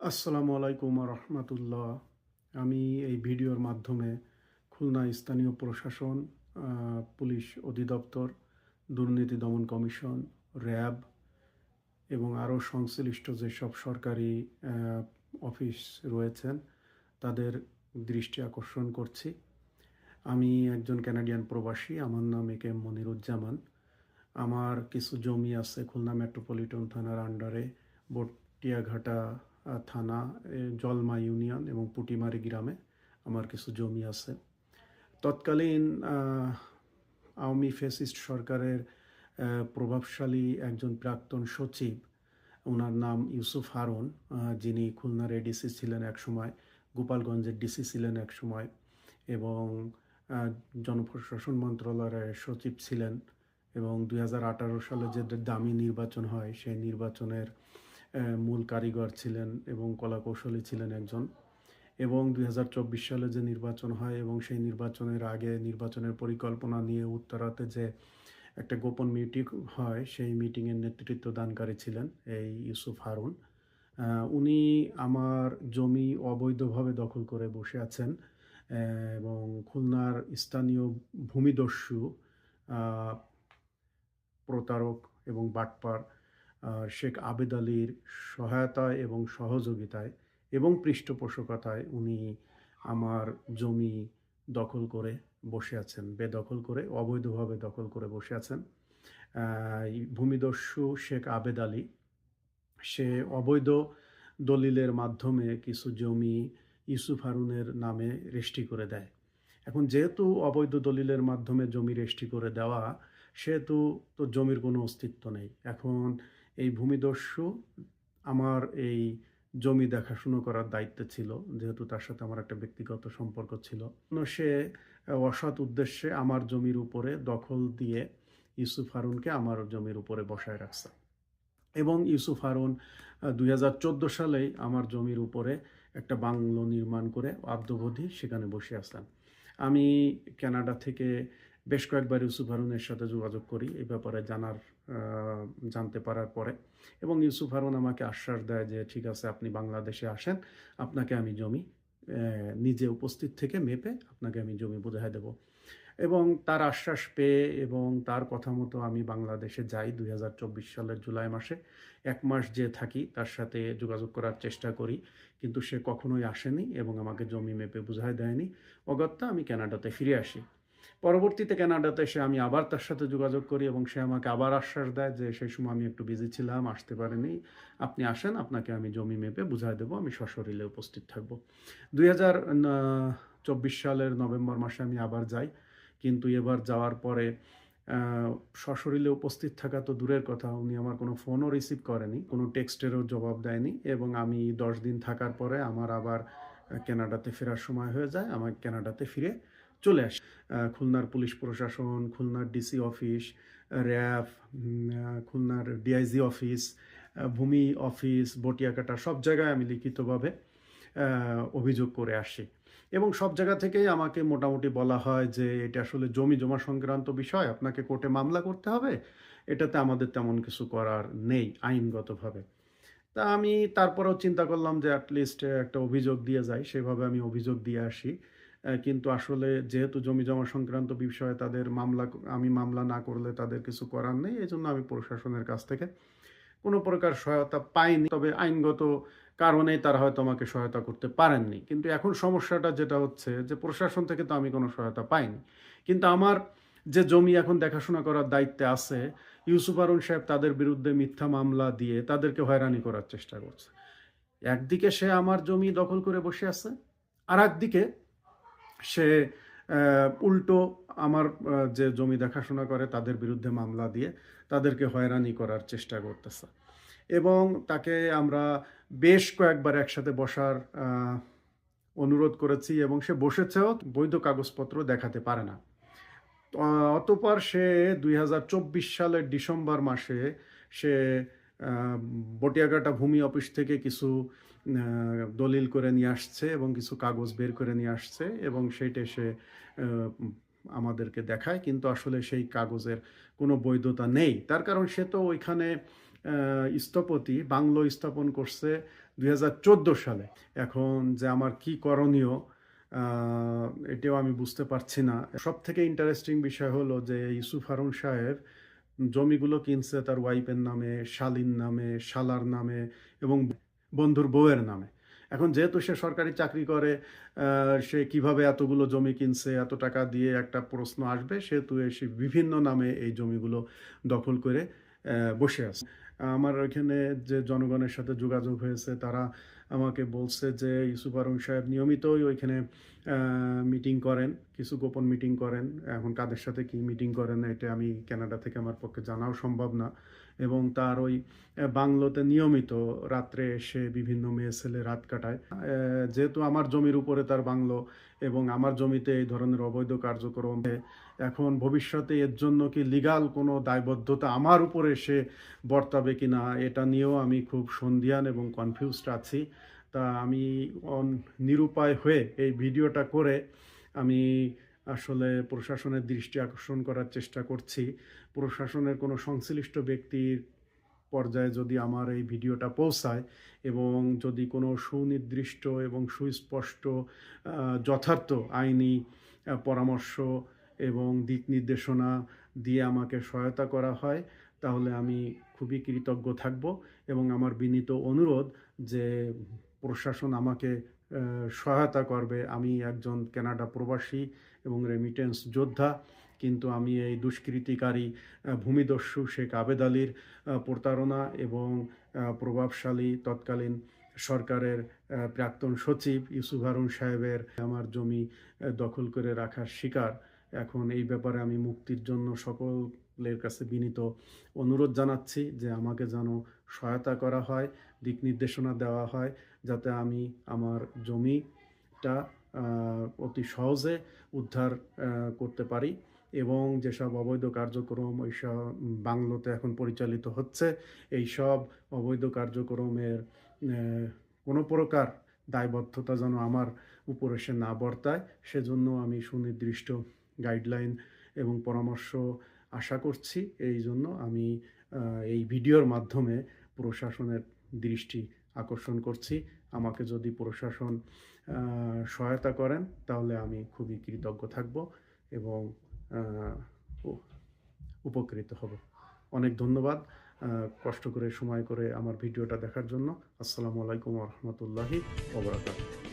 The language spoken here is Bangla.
আসসালামু আলাইকুম রহমতুল্লাহ। আমি এই ভিডিওর মাধ্যমে খুলনা স্থানীয় প্রশাসন, পুলিশ অধিদপ্তর, দুর্নীতি দমন কমিশন, র্যাব এবং আরও সংশ্লিষ্ট যেসব সরকারি অফিস রয়েছেন তাদের দৃষ্টি আকর্ষণ করছি। আমি একজন কানাডিয়ান প্রবাসী। আমার নাম এ কে এম মনিরুজ্জামান। আমার কিছু জমি আছে খুলনা মেট্রোপলিটন থানার আন্ডারে বটিয়াঘাটা থানা, জলমা ইউনিয়ন এবং পুটিমারি গ্রামে আমার কিছু জমি আছে। তৎকালীন আওয়ামী ফ্যাসিস্ট সরকারের প্রভাবশালী একজন প্রাক্তন সচিব, ওনার নাম ইউসুফ হারুন, যিনি খুলনার এডিসি ছিলেন একসময়, গোপালগঞ্জের ডিসি ছিলেন একসময় এবং জনপ্রশাসন মন্ত্রণালয়ের সচিব ছিলেন এবং 2018 সালে যে দামি নির্বাচন হয় সেই নির্বাচনের মূল কারিগর ছিলেন এবং কলাকৌশলী ছিলেন একজন। এবং 2024 সালে যে নির্বাচন হয় এবং সেই নির্বাচনের আগে নির্বাচনের পরিকল্পনা নিয়ে উত্তরাতে যে একটা গোপন মিটিং হয় সেই মিটিংয়ের নেতৃত্ব দানকারী ছিলেন এই ইউসুফ হারুন। উনি আমার জমি অবৈধভাবে দখল করে বসে আছেন এবং খুলনার স্থানীয় ভূমিদস্যু, প্রতারক এবং বাটপার শেখ আবেদ আলীর সহায়তায় এবং সহযোগিতায় এবং পৃষ্ঠপোষকতায় উনি আমার জমি দখল করে বসে আছেন, বেদখল করে অবৈধভাবে দখল করে বসে আছেন। ভূমিদস্যু শেখ আবেদ আলী সে অবৈধ দলিলের মাধ্যমে কিছু জমি ইউসুফ হারুনের নামে রেজিস্ট্রি করে দেয়। এখন যেহেতু অবৈধ দলিলের মাধ্যমে জমি রেজিস্ট্রি করে দেওয়া, সেহেতু তো জমির কোনো অস্তিত্ব নেই। এখন এই ভূমিদস্যু আমার এই জমি দেখাশুনো করার দায়িত্বে ছিল, যেহেতু তার সাথে আমার একটা ব্যক্তিগত সম্পর্ক ছিল। সে অসৎ উদ্দেশ্যে আমার জমির উপরে দখল দিয়ে ইউসুফ হারুনকে আমার জমির উপরে বসায় রাখছে এবং ইউসুফ হারুন 2014 সালেই আমার জমির উপরে একটা বাংলো নির্মাণ করে অদ্যাবধি সেখানে বসে আছেন। আমি কানাডা থেকে বেশ কয়েকবার ইউসুফ হারুনের সাথে যোগাযোগ করি এই ব্যাপারে জানতে পারার পরে, এবং ইউসুফ হারুন আমাকে আশ্বাস দেয় যে ঠিক আছে, আপনি বাংলাদেশে আসেন, আপনাকে আমি জমি নিজে উপস্থিত থেকে মেপে আপনাকে আমি জমি বুঝাই দেব। এবং তার আশ্বাস পেয়ে এবং তার কথা মতো আমি বাংলাদেশে যাই 2024 সালের জুলাই মাসে। 1 মাস যে থাকি তার সাথে যোগাযোগ করার চেষ্টা করি, কিন্তু সে কখনোই আসেনি এবং আমাকে জমি মেপে বুঝাই দেয়নি। অগত্যা আমি কানাডাতে ফিরে আসি। পরবর্তীতে কানাডাতে এসে আমি আবার তার সাথে যোগাযোগ করি এবং সে আমাকে আবার আশ্বাস দেয় যে সেই সময় আমি একটু বিজি ছিলাম, আসতে পারিনি, আপনি আসেন, আপনাকে আমি জমি মেপে বুঝাই দেবো, আমি সশরীরে উপস্থিত থাকবো। 2024 সালের নভেম্বর মাসে আমি আবার যাই, কিন্তু এবার যাওয়ার পরে সশরীরে উপস্থিত থাকা তো দূরের কথা, উনি আমার কোনো ফোনও রিসিভ করেনি, কোনো টেক্সটেরও জবাব দেয়নি এবং আমি 10 দিন থাকার পরে আমার আবার কানাডাতে ফেরার সময় হয়ে যায়। আমার কানাডাতে ফিরে চলে আসি। খুলনার পুলিশ প্রশাসন, খুলনার ডিসি অফিস, র্যাব, খুলনার ডিআইজি অফিস, ভূমি অফিস, বটিয়াকাটা, সব জায়গায় আমি লিখিতভাবে অভিযোগ করে আসি এবং সব জায়গা থেকেই আমাকে মোটামুটি বলা হয় যে এটা আসলে জমি জমা সংক্রান্ত বিষয়, আপনাকে কোর্টে মামলা করতে হবে, এটাতে আমাদের তেমন কিছু করার নেই আইনগতভাবে। তা আমি তারপরেও চিন্তা করলাম যে অ্যাটলিস্ট একটা অভিযোগ দিয়ে যাই, সেভাবে আমি অভিযোগ দিয়ে আসি। কিন্তু আসলে যেহেতু জমি জমা সংক্রান্ত বিষয়ে তাদের আমি মামলা না করলে তাদের কিছু করার নেই, এই জন্য আমি প্রশাসনের কাছ থেকে কোনো প্রকার সহায়তা পাইনি। তবে আইনগত কারণেই তারা হয়তো আমাকে সহায়তা করতে পারেননি। কিন্তু এখন সমস্যাটা যেটা হচ্ছে যে প্রশাসন থেকে তো আমি কোনো সহায়তা পাইনি, কিন্তু আমার যে জমি এখন দেখাশোনা করার দায়িত্বে আছে, ইউসুফ হারুন সাহেব তাদের বিরুদ্ধে মিথ্যা মামলা দিয়ে তাদেরকে হয়রানি করার চেষ্টা করছে। একদিকে সে আমার জমি দখল করে বসে আছে, আর একদিকে সে উল্টো আমার যে জমি দেখাশোনা করে তাদের বিরুদ্ধে মামলা দিয়ে তাদেরকে হয়রানি করার চেষ্টা করতেছে। এবং তাকে আমরা বেশ কয়েকবার একসাথে বসার অনুরোধ করেছি এবং সে বসেছেও, বৈধ কাগজপত্র দেখাতে পারে না। অতঃপর সে 2024 সালের ডিসেম্বর মাসে সে বটিয়াঘাটা ভূমি অফিস থেকে কিছু দলিল করে নিয়ে আসছে এবং কিছু কাগজ বের করে নিয়ে আসছে এবং সেইটা সে আমাদেরকে দেখায়, কিন্তু আসলে সেই কাগজের কোনো বৈধতা নেই। তার কারণ সে তো ওইখানে স্থপতি বাংলো স্থাপন করছে 2014 সালে। এখন যে আমার কি করণীয় এটাও আমি বুঝতে পারছি না। সবথেকে ইন্টারেস্টিং বিষয় হলো যে ইউসুফ হারুন সাহেব জমিগুলো কিনছে তার ওয়াইফের নামে, শালীর নামে, শালার নামে এবং বন্ধুর বউয়ের নামে। এখন যেহেতু সে সরকারি চাকরি করে, সে কিভাবে এতগুলো জমি কিনছে, এত টাকা দিয়ে একটা প্রশ্ন আসবে, সেহেতু সে বিভিন্ন নামে এই জমিগুলো দখল করে বসে আছে। আমার ওইখানে যে জনগণের সাথে যোগাযোগ হয়েছে, তারা আমাকে বলছে যে ইউসুফ হারুন সাহেব নিয়মিতই ওইখানে মিটিং করেন, কিছু গোপন মিটিং করেন। এখন কাদের সাথে কি মিটিং করেন এটা আমি কানাডা থেকে আমার পক্ষে জানাও সম্ভব না। এবং তার ওই বাংলোতে নিয়মিত রাত্রে এসে বিভিন্ন মেয়ে ছেলে রাত কাটায়। যেহেতু আমার জমির উপরে তার বাংলো এবং আমার জমিতে এই ধরনের অবৈধ কার্যক্রম, এখন ভবিষ্যতে এর জন্য কি লিগাল কোনো দায়বদ্ধতা আমার উপরে সে বর্তাবে কিনা এটা নিয়েও আমি খুব সন্দিহান এবং কনফিউজড আছি। তা আমি নিরুপায় হয়ে এই ভিডিওটা করে আমি আসলে প্রশাসনের দৃষ্টি আকর্ষণ করার চেষ্টা করছি। প্রশাসনের কোনো সংশ্লিষ্ট ব্যক্তির পর্যায়ে যদি আমার এই ভিডিওটা পৌঁছায় এবং যদি কোনো সুনির্দিষ্ট এবং সুস্পষ্ট যথার্থ আইনি পরামর্শ এবং দিক নির্দেশনা দিয়ে আমাকে সহায়তা করা হয়, তাহলে আমি খুবই কৃতজ্ঞ থাকব। এবং আমার বিনীত অনুরোধ যে প্রশাসন আমাকে সহায়তা করবে। আমি একজন কানাডা প্রবাসী এবং রেমিটেন্স যোদ্ধা, কিন্তু আমি এই দুষ্কৃতিকারী ভূমিদস্যু শেখ আবেদ আলীর প্রতারণা এবং প্রভাবশালী তৎকালীন সরকারের প্রাক্তন সচিব ইউসুফ হারুন সাহেবের আমার জমি দখল করে রাখার শিকার। এখন এই ব্যাপারে আমি মুক্তির জন্য সকলের কাছে বিনীত অনুরোধ জানাচ্ছি যে আমাকে যেন সহায়তা করা হয়, দিক নির্দেশনা দেওয়া হয়, যাতে আমি আমার জমিটা অতি সহজে উদ্ধার করতে পারি। এবং যেসব অবৈধ কার্যক্রম ওইসব বাংলোতে এখন পরিচালিত হচ্ছে, এই সব অবৈধ কার্যক্রমের কোনো প্রকার দায়বদ্ধতা যেন আমার উপরে সে না বর্তায়, সেজন্য আমি সুনির্দিষ্ট গাইডলাইন এবং পরামর্শ আশা করছি। এই জন্য আমি এই ভিডিওর মাধ্যমে প্রশাসনের দৃষ্টি আকর্ষণ করছি। আমাকে যদি প্রশাসন সহায়তা করেন তাহলে আমি খুবই কৃতজ্ঞ থাকব এবং উপকৃত হব। অনেক ধন্যবাদ কষ্ট করে সময় করে আমার ভিডিওটা দেখার জন্য। আসসালামু আলাইকুম ওয়া রাহমাতুল্লাহি ওয়া বারাকাতুহু।